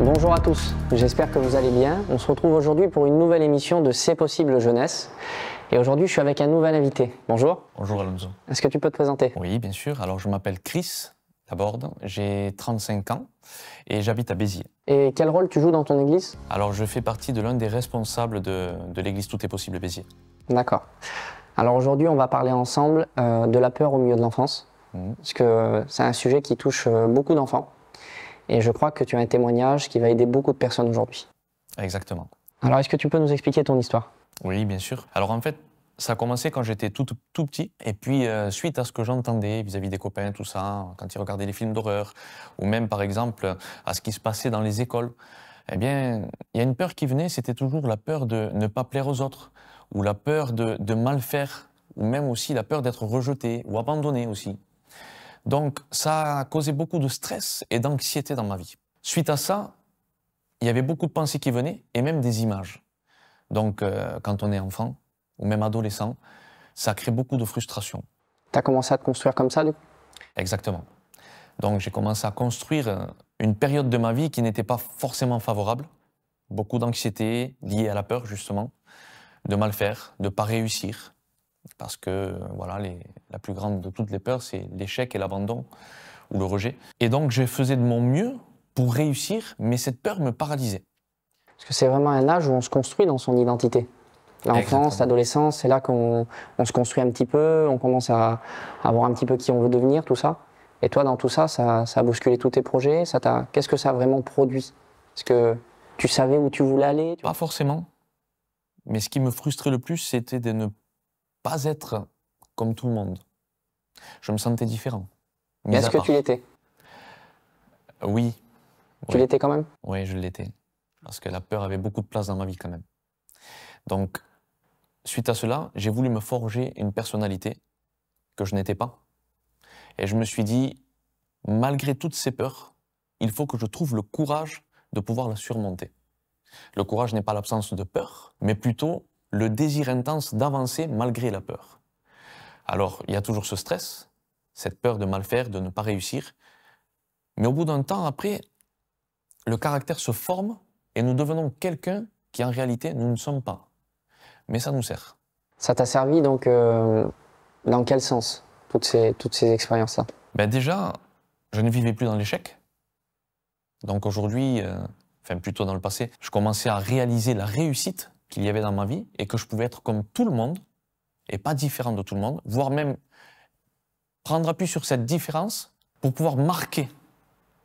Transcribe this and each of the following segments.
Bonjour à tous, j'espère que vous allez bien. On se retrouve aujourd'hui pour une nouvelle émission de C'est possible jeunesse. Et aujourd'hui, je suis avec un nouvel invité. Bonjour. Bonjour Alonso. Est-ce que tu peux te présenter? Oui, bien sûr. Alors, je m'appelle Chris Laborde, j'ai 35 ans et j'habite à Béziers. Et quel rôle tu joues dans ton église? Alors, je fais partie de l'un des responsables de l'église Tout est possible Béziers. D'accord. Alors aujourd'hui, on va parler ensemble de la peur au milieu de l'enfance. Parce que c'est un sujet qui touche beaucoup d'enfants. Et je crois que tu as un témoignage qui va aider beaucoup de personnes aujourd'hui. Exactement. Alors, est-ce que tu peux nous expliquer ton histoire? Oui, bien sûr. Alors, en fait, ça a commencé quand j'étais tout petit. Et puis, suite à ce que j'entendais vis-à-vis des copains, tout ça, quand ils regardaient les films d'horreur, ou même, par exemple, à ce qui se passait dans les écoles, eh bien, il y a une peur qui venait, c'était toujours la peur de ne pas plaire aux autres, ou la peur de mal faire, ou même aussi la peur d'être rejeté ou abandonné aussi. Donc, ça a causé beaucoup de stress et d'anxiété dans ma vie. Suite à ça, il y avait beaucoup de pensées qui venaient, et même des images. Donc, quand on est enfant, ou même adolescent, ça crée beaucoup de frustration. Tu as commencé à te construire comme ça, du coup? Exactement. Donc, j'ai commencé à construire une période de ma vie qui n'était pas forcément favorable. Beaucoup d'anxiété liée à la peur, justement, de mal faire, de ne pas réussir. Parce que, voilà, la plus grande de toutes les peurs, c'est l'échec et l'abandon, ou le rejet. Et donc, je faisais de mon mieux pour réussir, mais cette peur me paralysait. Parce que c'est vraiment un âge où on se construit dans son identité. L'enfance, l'adolescence, c'est là qu'on se construit un petit peu, on commence à voir un petit peu qui on veut devenir, tout ça. Et toi, dans tout ça, ça a bousculé tous tes projets. Qu'est-ce que ça a vraiment produit? Est-ce que tu savais où tu voulais aller? Pas forcément. Mais ce qui me frustrait le plus, c'était de ne pas être comme tout le monde. Je me sentais différent. Est-ce que tu l'étais? Oui. Tu l'étais quand même? Oui, je l'étais. Parce que la peur avait beaucoup de place dans ma vie quand même. Donc, suite à cela, j'ai voulu me forger une personnalité que je n'étais pas. Et je me suis dit, malgré toutes ces peurs, il faut que je trouve le courage de pouvoir la surmonter. Le courage n'est pas l'absence de peur, mais plutôt le désir intense d'avancer malgré la peur. Alors, il y a toujours ce stress, cette peur de mal faire, de ne pas réussir. Mais au bout d'un temps, après, le caractère se forme et nous devenons quelqu'un qui, en réalité, nous ne sommes pas. Mais ça nous sert. Ça t'a servi donc dans quel sens, toutes ces expériences-là? Ben déjà, je ne vivais plus dans l'échec. Donc aujourd'hui, enfin plutôt dans le passé, je commençais à réaliser la réussite qu'il y avait dans ma vie et que je pouvais être comme tout le monde et pas différent de tout le monde, voire même prendre appui sur cette différence pour pouvoir marquer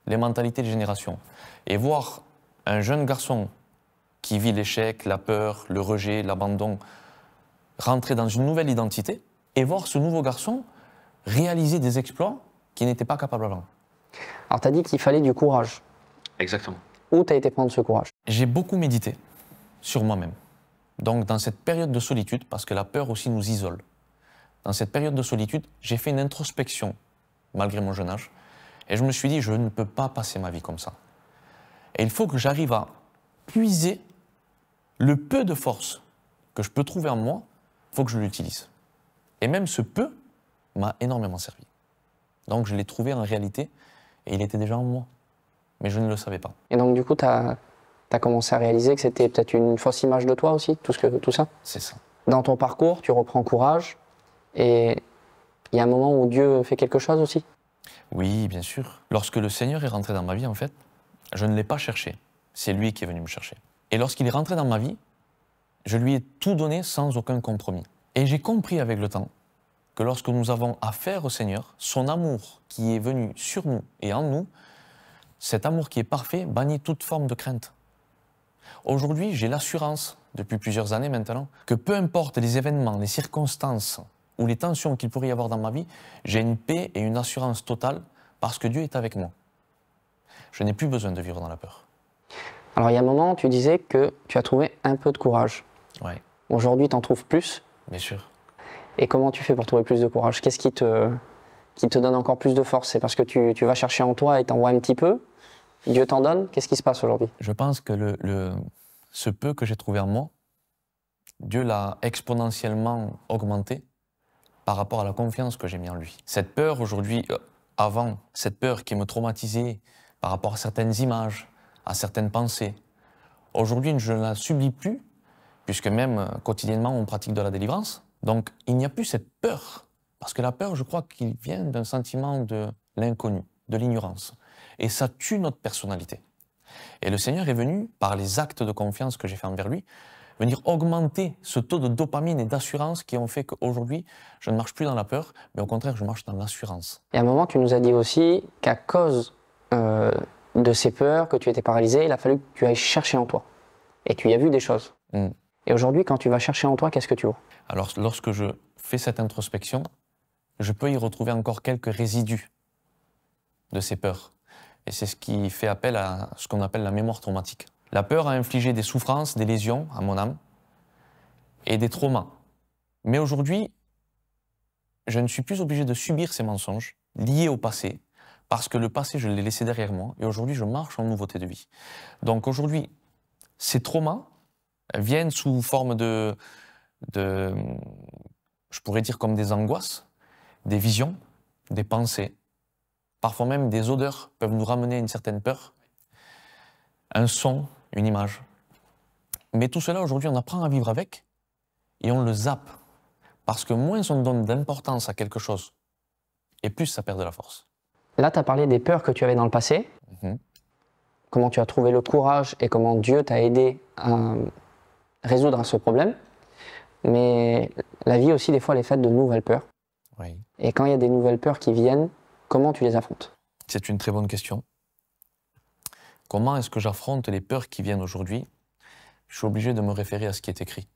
les mentalités de génération et voir un jeune garçon qui vit l'échec, la peur, le rejet, l'abandon, rentrer dans une nouvelle identité et voir ce nouveau garçon réaliser des exploits qu'il n'était pas capable avant. Alors, tu as dit qu'il fallait du courage. Exactement. Où tu as été prendre ce courage? J'ai beaucoup médité sur moi-même. Donc, dans cette période de solitude, parce que la peur aussi nous isole, dans cette période de solitude, j'ai fait une introspection, malgré mon jeune âge, et je me suis dit, je ne peux pas passer ma vie comme ça. Et il faut que j'arrive à puiser le peu de force que je peux trouver en moi, il faut que je l'utilise. Et même ce peu m'a énormément servi. Donc je l'ai trouvé en réalité, et il était déjà en moi. Mais je ne le savais pas. Et donc du coup, tu as commencé à réaliser que c'était peut-être une fausse image de toi aussi, tout ça? C'est ça. Dans ton parcours, tu reprends courage, et il y a un moment où Dieu fait quelque chose aussi? Oui, bien sûr. Lorsque le Seigneur est rentré dans ma vie, en fait, je ne l'ai pas cherché. C'est lui qui est venu me chercher. Et lorsqu'il est rentré dans ma vie, je lui ai tout donné sans aucun compromis. Et j'ai compris avec le temps que lorsque nous avons affaire au Seigneur, son amour qui est venu sur nous et en nous, cet amour qui est parfait bannit toute forme de crainte. Aujourd'hui, j'ai l'assurance, depuis plusieurs années maintenant, que peu importe les événements, les circonstances ou les tensions qu'il pourrait y avoir dans ma vie, j'ai une paix et une assurance totale parce que Dieu est avec moi. Je n'ai plus besoin de vivre dans la peur. Alors il y a un moment, tu disais que tu as trouvé un peu de courage. Oui. Aujourd'hui, tu en trouves plus? Bien sûr. Et comment tu fais pour trouver plus de courage? Qu'est-ce qui te donne encore plus de force? C'est parce que tu vas chercher en toi et t'en vois un petit peu? Dieu t'en donne? Qu'est-ce qui se passe aujourd'hui? Je pense que ce peu que j'ai trouvé en moi, Dieu l'a exponentiellement augmenté par rapport à la confiance que j'ai mis en lui. Cette peur aujourd'hui, avant, cette peur qui me traumatisait par rapport à certaines images, à certaines pensées. Aujourd'hui, je ne la subis plus, puisque même quotidiennement, on pratique de la délivrance. Donc, il n'y a plus cette peur. Parce que la peur, je crois qu'il vient d'un sentiment de l'inconnu, de l'ignorance. Et ça tue notre personnalité. Et le Seigneur est venu, par les actes de confiance que j'ai fait envers lui, venir augmenter ce taux de dopamine et d'assurance qui ont fait qu'aujourd'hui, je ne marche plus dans la peur, mais au contraire, je marche dans l'assurance. Et à un moment, tu nous as dit aussi qu'à cause de ces peurs, que tu étais paralysé, il a fallu que tu ailles chercher en toi. Et tu y as vu des choses. Et aujourd'hui, quand tu vas chercher en toi, qu'est-ce que tu vois? Alors, lorsque je fais cette introspection, je peux y retrouver encore quelques résidus de ces peurs. Et c'est ce qui fait appel à ce qu'on appelle la mémoire traumatique. La peur a infligé des souffrances, des lésions à mon âme et des traumas. Mais aujourd'hui, je ne suis plus obligé de subir ces mensonges liés au passé, parce que le passé, je l'ai laissé derrière moi, et aujourd'hui, je marche en nouveauté de vie. Donc aujourd'hui, ces traumas viennent sous forme de je pourrais dire comme des angoisses, des visions, des pensées, parfois même des odeurs peuvent nous ramener à une certaine peur, un son, une image. Mais tout cela, aujourd'hui, on apprend à vivre avec et on le zappe. Parce que moins on donne d'importance à quelque chose, et plus ça perd de la force. Là, tu as parlé des peurs que tu avais dans le passé, comment tu as trouvé le courage et comment Dieu t'a aidé à résoudre ce problème. Mais la vie aussi, des fois, elle est faite de nouvelles peurs. Oui. Et quand il y a des nouvelles peurs qui viennent, comment tu les affrontes? C'est une très bonne question. Comment est-ce que j'affronte les peurs qui viennent aujourd'hui? Je suis obligé de me référer à ce qui est écrit.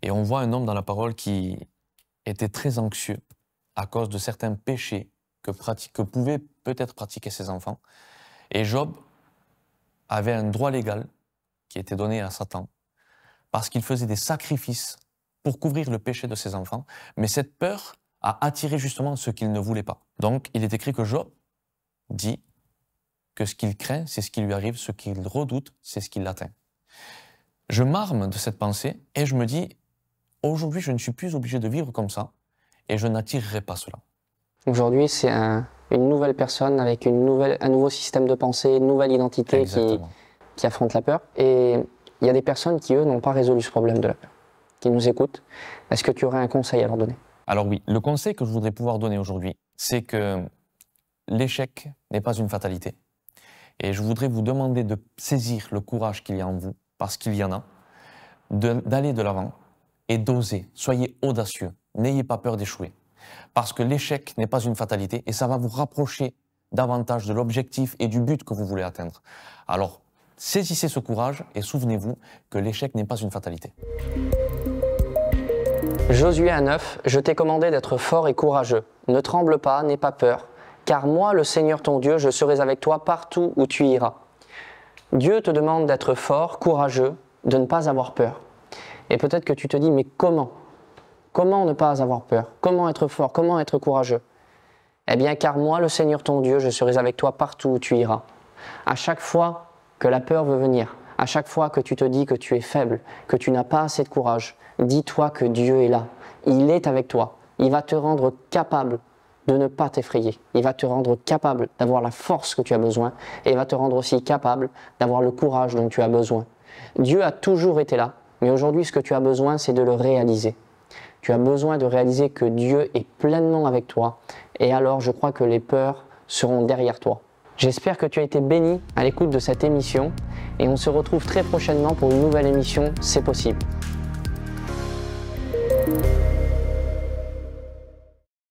Et on voit un homme dans la parole qui était très anxieux à cause de certains péchés que pouvaient peut-être pratiquer ses enfants. Et Job avait un droit légal qui était donné à Satan parce qu'il faisait des sacrifices pour couvrir le péché de ses enfants. Mais cette peur a attiré justement ce qu'il ne voulait pas. Donc, il est écrit que Job dit que ce qu'il craint, c'est ce qui lui arrive, ce qu'il redoute, c'est ce qui l'atteint. Je m'arme de cette pensée et je me dis, aujourd'hui, je ne suis plus obligé de vivre comme ça et je n'attirerai pas cela. Aujourd'hui, c'est une nouvelle personne avec un nouveau système de pensée, une nouvelle identité qui affronte la peur. Et il y a des personnes qui, eux, n'ont pas résolu ce problème de la peur, qui nous écoutent. Est-ce que tu aurais un conseil à leur donner? Alors oui, le conseil que je voudrais pouvoir donner aujourd'hui, c'est que l'échec n'est pas une fatalité. Et je voudrais vous demander de saisir le courage qu'il y a en vous, parce qu'il y en a, d'aller de l'avant et d'oser. Soyez audacieux, n'ayez pas peur d'échouer. Parce que l'échec n'est pas une fatalité et ça va vous rapprocher davantage de l'objectif et du but que vous voulez atteindre. Alors, saisissez ce courage et souvenez-vous que l'échec n'est pas une fatalité. Josué 1:9, je t'ai commandé d'être fort et courageux. Ne tremble pas, n'aie pas peur, car moi, le Seigneur ton Dieu, je serai avec toi partout où tu iras. Dieu te demande d'être fort, courageux, de ne pas avoir peur. Et peut-être que tu te dis, mais comment? Comment ne pas avoir peur? Comment être fort? Comment être courageux? Eh bien, car moi, le Seigneur ton Dieu, je serai avec toi partout où tu iras. À chaque fois que la peur veut venir, à chaque fois que tu te dis que tu es faible, que tu n'as pas assez de courage, dis-toi que Dieu est là. Il est avec toi. Il va te rendre capable de ne pas t'effrayer. Il va te rendre capable d'avoir la force que tu as besoin et il va te rendre aussi capable d'avoir le courage dont tu as besoin. Dieu a toujours été là, mais aujourd'hui, ce que tu as besoin, c'est de le réaliser. Tu as besoin de réaliser que Dieu est pleinement avec toi et alors je crois que les peurs seront derrière toi. J'espère que tu as été béni à l'écoute de cette émission et on se retrouve très prochainement pour une nouvelle émission, C'est possible.